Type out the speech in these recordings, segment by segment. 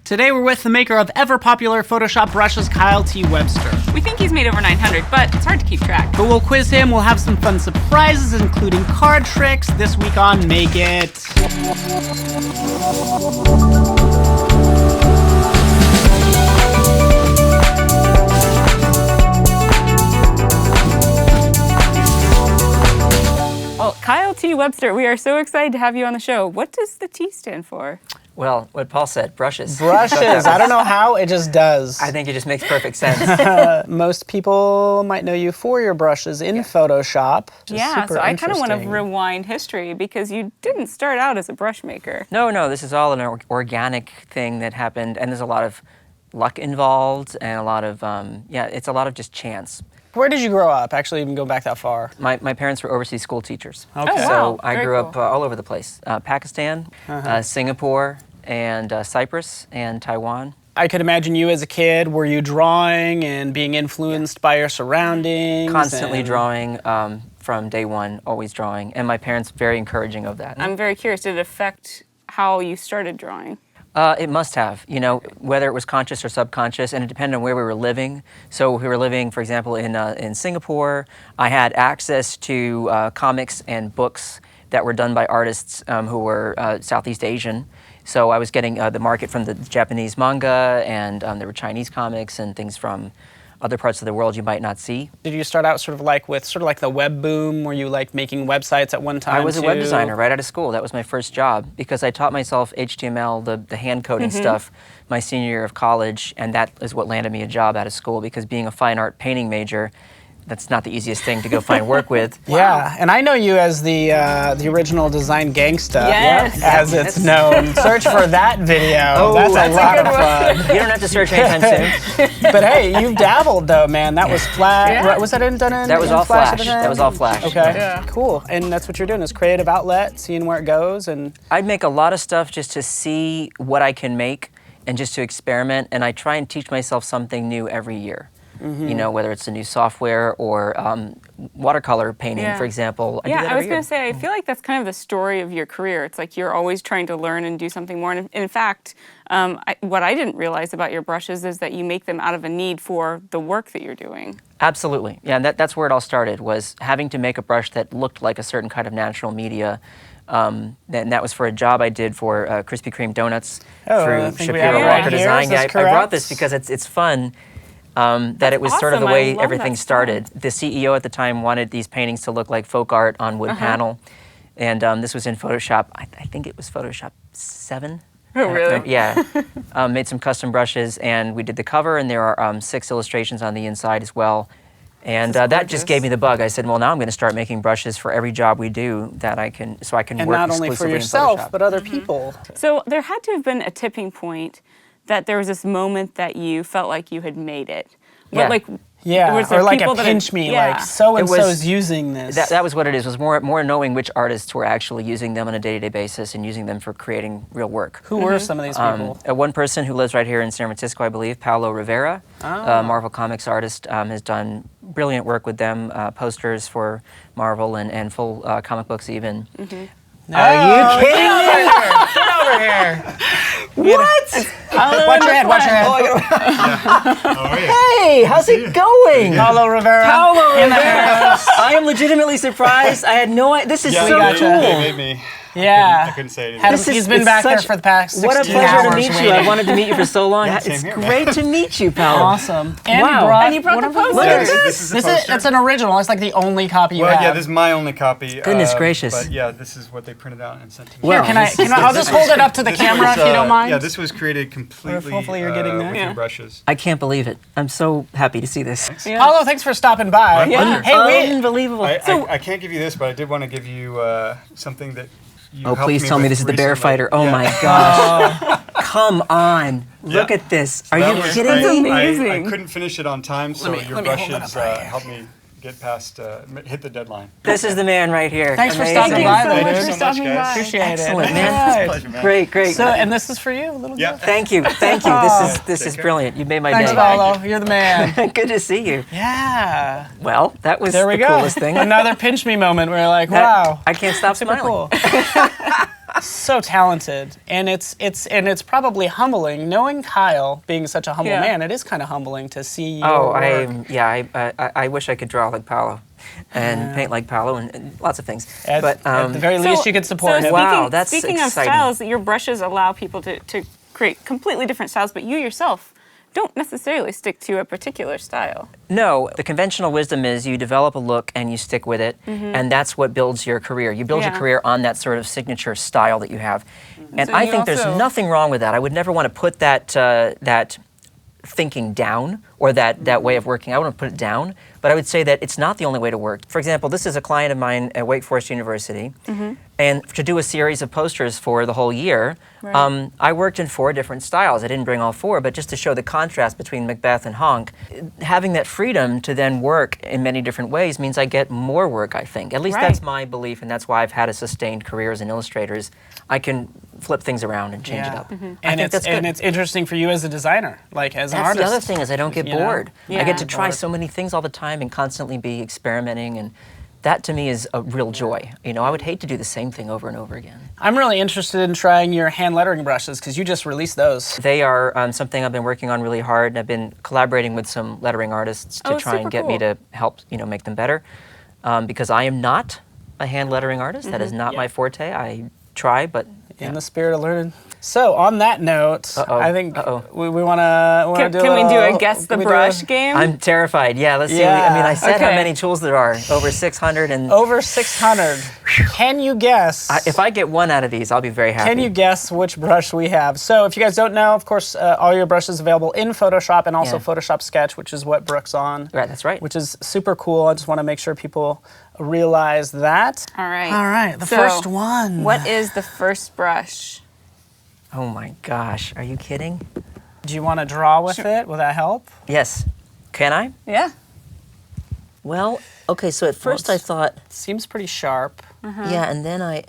Today we're with the maker of ever-popular Photoshop brushes, Kyle T. Webster. We think he's made over 900, but it's hard to keep track. But we'll quiz him, we'll have some fun surprises, including card tricks, this week on Make It. Well, Kyle T. Webster, we are so excited to have you on the show. What does the T stand for? Well, what Paul said, brushes. Brushes. I don't know how, it just does. I think it just makes perfect sense. Most people might know you for your brushes in Photoshop. Yeah, so I kind of want to rewind history because you didn't start out as a brush maker. No, this is all an organic thing that happened, and there's a lot of luck involved, and a lot of, it's a lot of just chance. Where did you grow up? Actually, even go back that far. My parents were overseas school teachers. Okay. Oh, wow. So I Very grew cool. up all over the place. Pakistan, Singapore, and Cyprus, and Taiwan. I could imagine you as a kid. Were you drawing and being influenced by your surroundings? Constantly drawing from day one, always drawing. And my parents very encouraging of that. I'm very curious, did it affect how you started drawing? It must have, whether it was conscious or subconscious, and it depended on where we were living. So if we were living, for example, in Singapore, I had access to comics and books that were done by artists who were Southeast Asian. So I was getting the market from the Japanese manga, and there were Chinese comics and things from other parts of the world you might not see. Did you start out sort of like the web boom? Were you like making websites at one time? I was a web designer right out of school. That was my first job because I taught myself HTML, the hand coding stuff, my senior year of college, and that is what landed me a job out of school because being a fine art painting major, that's not the easiest thing to go find work with. Yeah, and I know you as the original Design Gangsta, Yes. as it's known. Search for that video. Oh, that's that's a lot of fun. You don't have to search anytime soon. But hey, you've dabbled though, man. That was Flash. Yeah. Was that done in? That was in all Flash. Flash. That was all Flash. Okay, Yeah. cool. And that's what you're doing is creative outlet, seeing where it goes, and I'd make a lot of stuff just to see what I can make and just to experiment, and I try and teach myself something new every year. Whether it's a new software or watercolor painting, Yeah. for example. I was going to say, I feel like that's kind of the story of your career. It's like you're always trying to learn and do something more. And in fact, what I didn't realize about your brushes is that you make them out of a need for the work that you're doing. Absolutely. Yeah, and that's where it all started, was having to make a brush that looked like a certain kind of natural media. And that was for a job I did for Krispy Kreme Donuts I through think we have Shapiro it right Walker here. Design. Is this I correct? brought this because it's fun. That it was sort of the awesome. I way love everything that started. The CEO at the time wanted these paintings to look like folk art on wood panel. And this was in Photoshop. I think it was Photoshop 7. Oh, really? Yeah. Made some custom brushes, and we did the cover, and there are 6 illustrations on the inside as well. And that just gave me the bug. I said, well, now I'm going to start making brushes for every job we do that I can work and not only for exclusively in yourself Photoshop. but other people. So there had to have been a tipping point that there was this moment that you felt like you had made it. Yeah. Yeah, there or like a people that pinch had- me, yeah. like so and It was- so's using this. That was what it is. Was more knowing which artists were actually using them on a day-to-day basis and using them for creating real work. Who were some of these people? One person who lives right here in San Francisco, I believe, Paolo Rivera, Marvel Comics artist, has done brilliant work with them, posters for Marvel and full comic books even. Are you kidding me? Get over here! What? Watch your head, watch your head. How are you? Hey, how's it going? Paolo Rivera. Paolo in the Rivera. house. I am legitimately surprised. I had no idea. This is Yeah, so gotcha. cool. They made me. Yeah. I couldn't say anything. He's been back there for the past 16 What a pleasure hours to meet you. waiting. I wanted to meet you for so long. Yeah, same It's here, great to meet you, Paolo. Awesome. And Wow. you brought one the of them. poster. Look at this this. is the poster. It's an original. It's like the only copy you Well, have. yeah, this is my only copy. Goodness gracious. But yeah, this is what they printed out and sent to me. Well, Can I? I'll just hold it up to the This camera was, if you don't mind. Yeah, this was created completely hopefully you're getting that. with Yeah. your brushes. I can't believe it. I'm so happy to see this. Paolo, thanks for stopping by. Yeah. Hey, Unbelievable. I can't give you this, but I did want to give you something that you Oh, helped please me tell me with this is the Bear recently. Fighter. Oh Yeah. my gosh. Come on. Look Yeah. at this. Are That you was kidding great. me? Amazing. I couldn't finish it on time, so your let me hold it brushes up right here. helped me get past, hit the deadline. This is the man right here. Thanks for Amazing. stopping by, though, Thank you dude. so much for stopping guys. by. Appreciate it. Excellent, man. All right. Pleasure, man. Great. So, and this is for you, a little Yeah. gift. Thank you. Thank you. This Take is care. brilliant. You made my Thanks, day. Paolo. You're the man. Good to see you. Yeah. Well, that was There we the go. coolest thing. Another pinch me moment. We're like, That- wow. I can't stop Super smiling. cool. So talented, and it's probably humbling. Knowing Kyle being such a humble man, it is kind of humbling to see your work. I wish I could draw like Paolo, and paint like Paolo, and lots of things. At the very least, you could support him. Wow, that's speaking exciting. of styles, your brushes allow people to create completely different styles, but you yourself don't necessarily stick to a particular style. No, the conventional wisdom is you develop a look and you stick with it, and that's what builds your career. You build your career on that sort of signature style that you have. And So I you think there's also- nothing wrong with that. I would never want to put that thinking down, or that way of working. I wouldn't put it down, but I would say that it's not the only way to work. For example, this is a client of mine at Wake Forest University, and to do a series of posters for the whole year, I worked in 4 different styles. I didn't bring all 4, but just to show the contrast between Macbeth and Honk, having that freedom to then work in many different ways means I get more work, I think. At least that's my belief, and that's why I've had a sustained career as an illustrator. I can flip things around and change it up. And it's interesting for you as a designer, like as an artist. That's the other thing, is I don't get bored. I get to try Bored. so many things all the time and constantly be experimenting, and that to me is a real joy. You know, I would hate to do the same thing over and over again. I'm really interested in trying your hand lettering brushes because you just released those. They are something I've been working on really hard, and I've been collaborating with some lettering artists to try and get me to help, make them better. Because I am not a hand lettering artist. That is not my forte. I try, but in the spirit of learning. So on that note, I think we want to do. Can we do a guess the brush game? I'm terrified. Yeah, let's see. Yeah. I mean, I said how many tools there are. Over 600 and. Over 600. Can you guess? If I get one out of these, I'll be very happy. Can you guess which brush we have? So if you guys don't know, of course, all your brushes available in Photoshop and also Photoshop Sketch, which is what Brooke's on. Right, that's right. Which is super cool. I just want to make sure people realize that. All right. All right, the first one. What is the first brush? Oh my gosh, are you kidding? Do you want to draw with it? Will that help? Yes. Can I? Yeah. Well, okay, so at first I thought, Seems pretty sharp. yeah, and then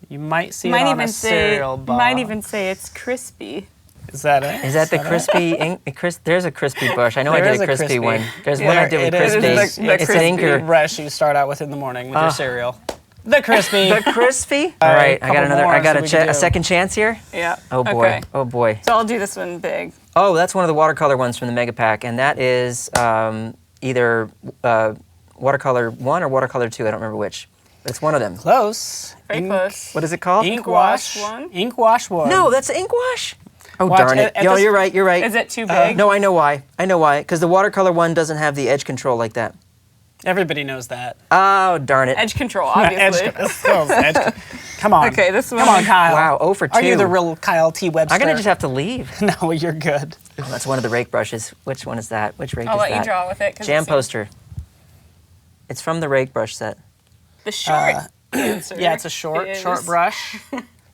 You might see it on a cereal box. Might even say it's crispy. Is that it? is that the crispy ink? There's a crispy brush. I know I There did is a crispy one. There's one I did with it is crispy. the It's an crispy inker. brush you start out with in the morning with your cereal. The crispy. The crispy? All right, I got couple another. more I got so we can do. a second chance here. Yeah. Oh boy. Okay. Oh boy. So I'll do this one big. Oh, that's one of the watercolor ones from the Mega Pack, and that is either watercolor 1 or watercolor 2. I don't remember which. But it's one of them. Close. Very close. What is it called? Ink wash. one? Ink wash one. No, that's ink wash. Oh, Watch darn it. at Yo, this- you're right. You're right. Is it too big? No, I know why. Because the watercolor one doesn't have the edge control like that. Everybody knows that. Oh, darn it. Edge control, obviously. Edge. Come on. Okay, this one. Come on, Kyle. Wow, 0 for 2. Are you the real Kyle T. Webster? I'm going to just have to leave. No, you're good. Oh, that's one of the rake brushes. Which one is that? Which rake I'll is let that? you draw with it. 'cause Jam it seems- poster. It's from the rake brush set. The short answer. Yeah, it's a short brush.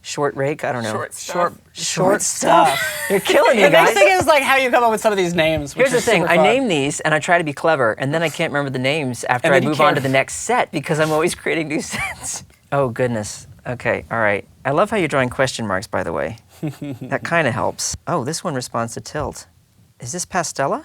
Short rake? I don't know. Short stuff. Short stuff. You're killing me, The next guys. thing is like how you come up with some of these names. Which Here's the is thing. super I fun. name these and I try to be clever, and then I can't remember the names after And I then you move on can't- to the next set because I'm always creating new sets. Oh, goodness. Okay, all right. I love how you're drawing question marks, by the way. That kind of helps. Oh, this one responds to tilt. Is this Pastella?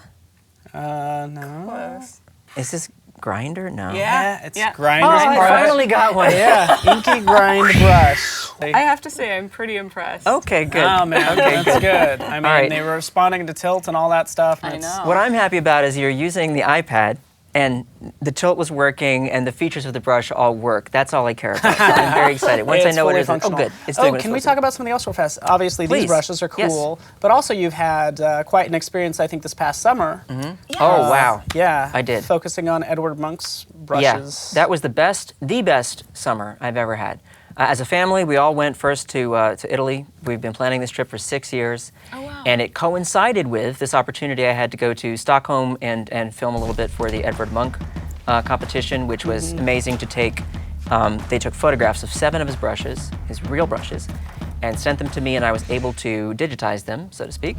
No. Close. Is this Grinder? No. Yeah, it's Yeah. grinder. Oh, I finally got one. Yeah, inky grind brush. I have to say, I'm pretty impressed. Okay, good. Oh man, Okay, that's good. I mean, right. they were responding to tilt and all that stuff. and I it's- know. What I'm happy about is you're using the iPad, and the tilt was working, and the features of the brush all work. That's all I care about. So I'm very excited. Once I It's know what fully it is, functional. oh, good. It's doing what it's Can we supposed talk to. about something else real fast? Obviously, Please. these brushes are Yes. cool, but also you've had quite an experience, I think, this past summer. Oh, wow. Yeah, I did. Focusing on Edward Monk's brushes. Yeah, that was the best summer I've ever had. As a family, we all went first to Italy. We've been planning this trip for 6 years. Oh, wow. And it coincided with this opportunity I had to go to Stockholm and film a little bit for the Edvard Munch competition, which was amazing to take. They took photographs of 7 of his brushes, his real brushes, and sent them to me, and I was able to digitize them, so to speak.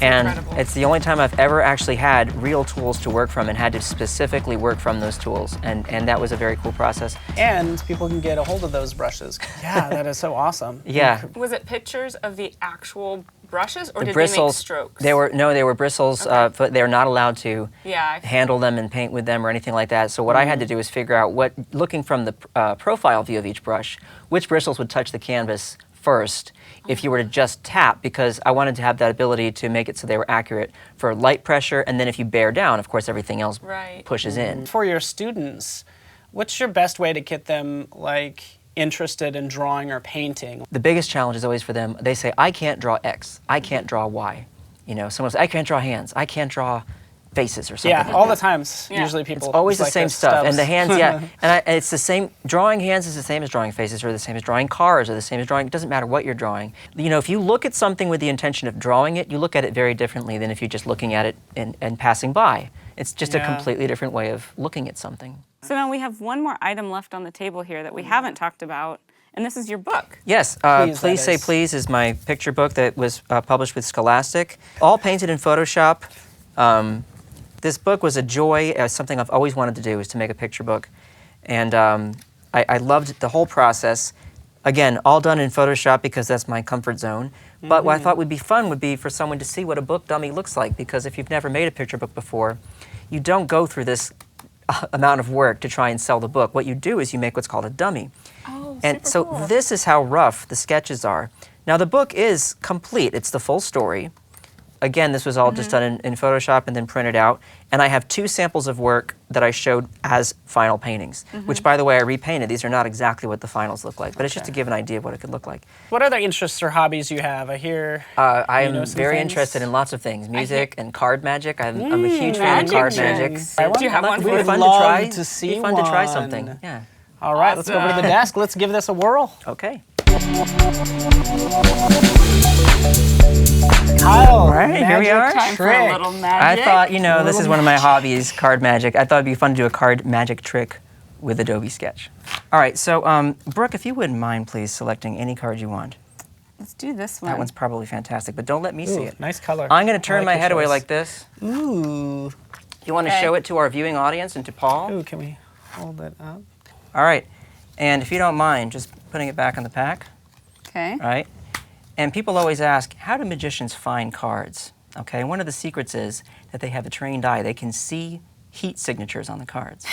And incredible. it's the only time I've ever actually had real tools to work from and had to specifically work from those tools. And that was a very cool process. And people can get a hold of those brushes. Yeah, that is so awesome. Yeah. Was it pictures of the actual brushes, or The did bristles, they make strokes? they were bristles, but they're not allowed to Yeah. handle them and paint with them or anything like that. So what I had to do was figure out looking from the profile view of each brush, which bristles would touch the canvas first if you were to just tap, because I wanted to have that ability to make it so they were accurate for light pressure, and then if you bear down, of course, everything else pushes in. For your students, what's your best way to get them like interested in drawing or painting? The biggest challenge is always for them, they say, I can't draw X, I can't draw Y. You know, someone says, I can't draw hands, I can't draw faces or something Yeah, like all that. the times. Yeah. Usually people. It's always the like same this stuff. And the stubs. hands, yeah. And it's the same, drawing hands is the same as drawing faces, or the same as drawing cars, or the same as drawing, it doesn't matter what you're drawing. You know, if you look at something with the intention of drawing it, you look at it very differently than if you're just looking at it and passing by. It's just a completely different way of looking at something. So now we have one more item left on the table here that we haven't talked about, and this is your book. Yes, Please Say Please is my picture book that was published with Scholastic. All painted in Photoshop. This book was a joy, something I've always wanted to do, is to make a picture book. And I loved the whole process. Again, all done in Photoshop because that's my comfort zone. But what I thought would be fun would be for someone to see what a book dummy looks like, because if you've never made a picture book before, you don't go through this amount of work to try and sell the book. What you do is you make what's called a dummy. Oh, And so this is how rough the sketches are. Now the book is complete, it's the full story. Again, this was all just done in Photoshop and then printed out. And I have 2 samples of work that I showed as final paintings, which, by the way, I repainted. These are not exactly what the finals look like, but it's just to give an idea of what it could look like. What other interests or hobbies you have? I hear. I you know am some very things? interested in lots of things, music and card magic. I'm a huge fan of card magic. Do you have one We for would us? Fun love to try. to see Be fun to try one. something. Yeah. All right, let's go over to the desk. Let's give this a whirl. Okay. Kyle, All right, here we magic are. Time for a trick. little magic. I thought, you know, this is one of my hobbies, card magic. I thought it'd be fun to do a card magic trick with Adobe Sketch. All right, so Brooke, if you wouldn't mind, please, selecting any card you want. Let's do this one. That one's probably fantastic, but don't let me see Ooh, it. nice color. I'm going to I turn like my your head away choice. like this. Ooh. You want to Okay. show it to our viewing audience and to Paul? Ooh, can we hold it up? All right, and if you don't mind, just putting it back on the pack. Okay. All right? And people always ask, how do magicians find cards? Okay, one of the secrets is that they have a trained eye. They can see heat signatures on the cards.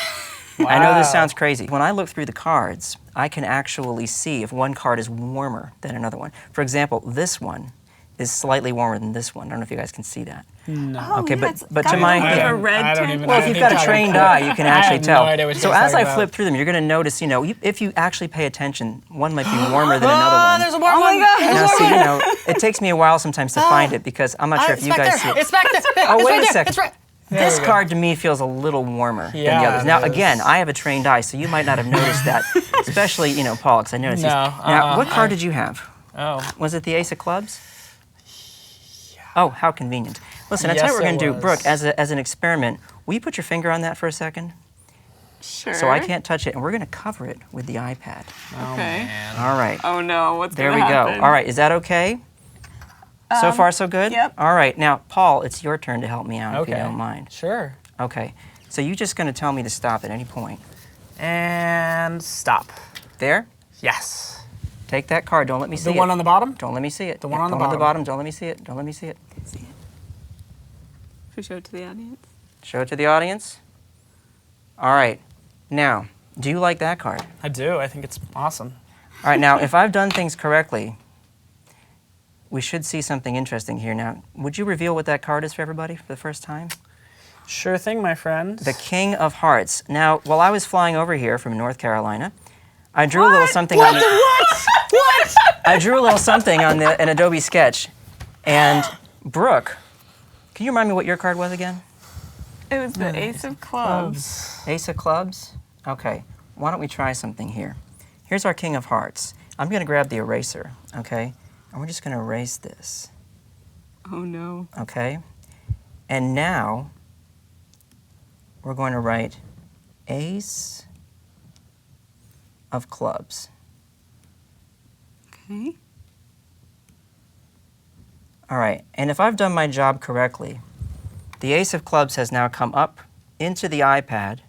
I know this Wow. sounds crazy. When I look through the cards, I can actually see if one card is warmer than another one. For example, this one is slightly warmer than this one. I don't know if you guys can see that. Oh, Okay, yeah, but- it's but got to a my- little bit of I a don't- red I don't tint. even Well, know. if you've got a trained eye, you can I actually have tell. no idea what So you're as I talking flip about. through them, you're going to notice, you know, if you actually pay attention, one might be warmer than another one. There's a warm Oh my one. God. There's a Now, warm see, one. you know, it takes me a while sometimes to find it because I'm not sure if It's you back guys there. see it. It's back there. Oh, It's wait right a there. second. It's right. This we go. card to me feels a little warmer than the Yeah, others. it Now, is. again, I have a trained eye, so you might not have noticed that, especially, you know, Paul, because I noticed No, these. Now, what card did you have? Oh. Was it the Ace of Clubs? Oh, how convenient. Listen, I tell you what we're Yes, going to it do. Brooke, was. as an experiment, will you put your finger on that for a second? Sure. So I can't touch it, and we're going to cover it with the iPad. Okay. All right. Oh no, what's There gonna we happen? go. All right, is that okay? So far, so good? yep. All right, now, Paul, it's your turn to help me out, if you Okay. don't mind. Sure. Okay, so you're just going to tell me to stop at any point. And stop. There? Yes. Take that card. Don't let me see The it. one on the bottom? Don't let me see it. The one on the Don't let the bottom. bottom. Don't let me see it. Don't let me see it. Should we show it to the audience? Show it to the audience. All right. Now, do you like that card? I do. I think it's awesome. All right, now, if I've done things correctly, we should see something interesting here. Now, would you reveal what that card is for everybody for the first time? Sure thing, my friend. The King of Hearts. Now, while I was flying over here from North Carolina, I drew a little something on What? I drew a little something on an Adobe Sketch. And Brooke, can you remind me what your card was again? It was the Ace of Clubs. Ace of Clubs? Okay, why don't we try something here? Here's our King of Hearts. I'm going to grab the eraser, okay? And we're just going to erase this, Oh no. okay? And now, we're going to write Ace of Clubs. Okay. All right, and if I've done my job correctly, the Ace of Clubs has now come up into the iPad,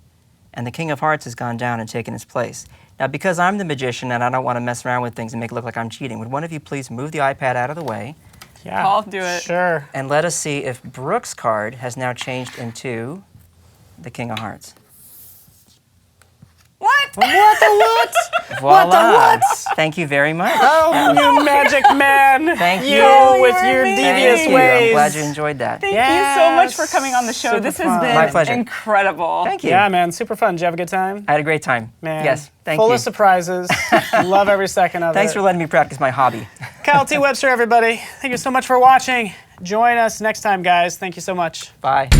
and the King of Hearts has gone down and taken its place. Now, because I'm the magician and I don't want to mess around with things and make it look like I'm cheating, would one of you please move the iPad out of the way Yeah. Paul, do it. Sure. And let us see if Brooke's card has now changed into the King of Hearts. What? What the what? Voila. What the what? Thank you very much. Oh, you magic man. Thank you. You with You're your amazing. devious Thank you. ways. I'm glad you enjoyed that. Thank you so much for coming on the show. Super This has fun. been My pleasure. incredible. Thank you. Yeah, man. Super fun. Did you have a good time? I had a great time. Man. Yes, thank Full you. of surprises. Love every second of Thanks it. for letting me practice my hobby. Kyle T. Webster, everybody. Thank you so much for watching. Join us next time, guys. Thank you so much. Bye.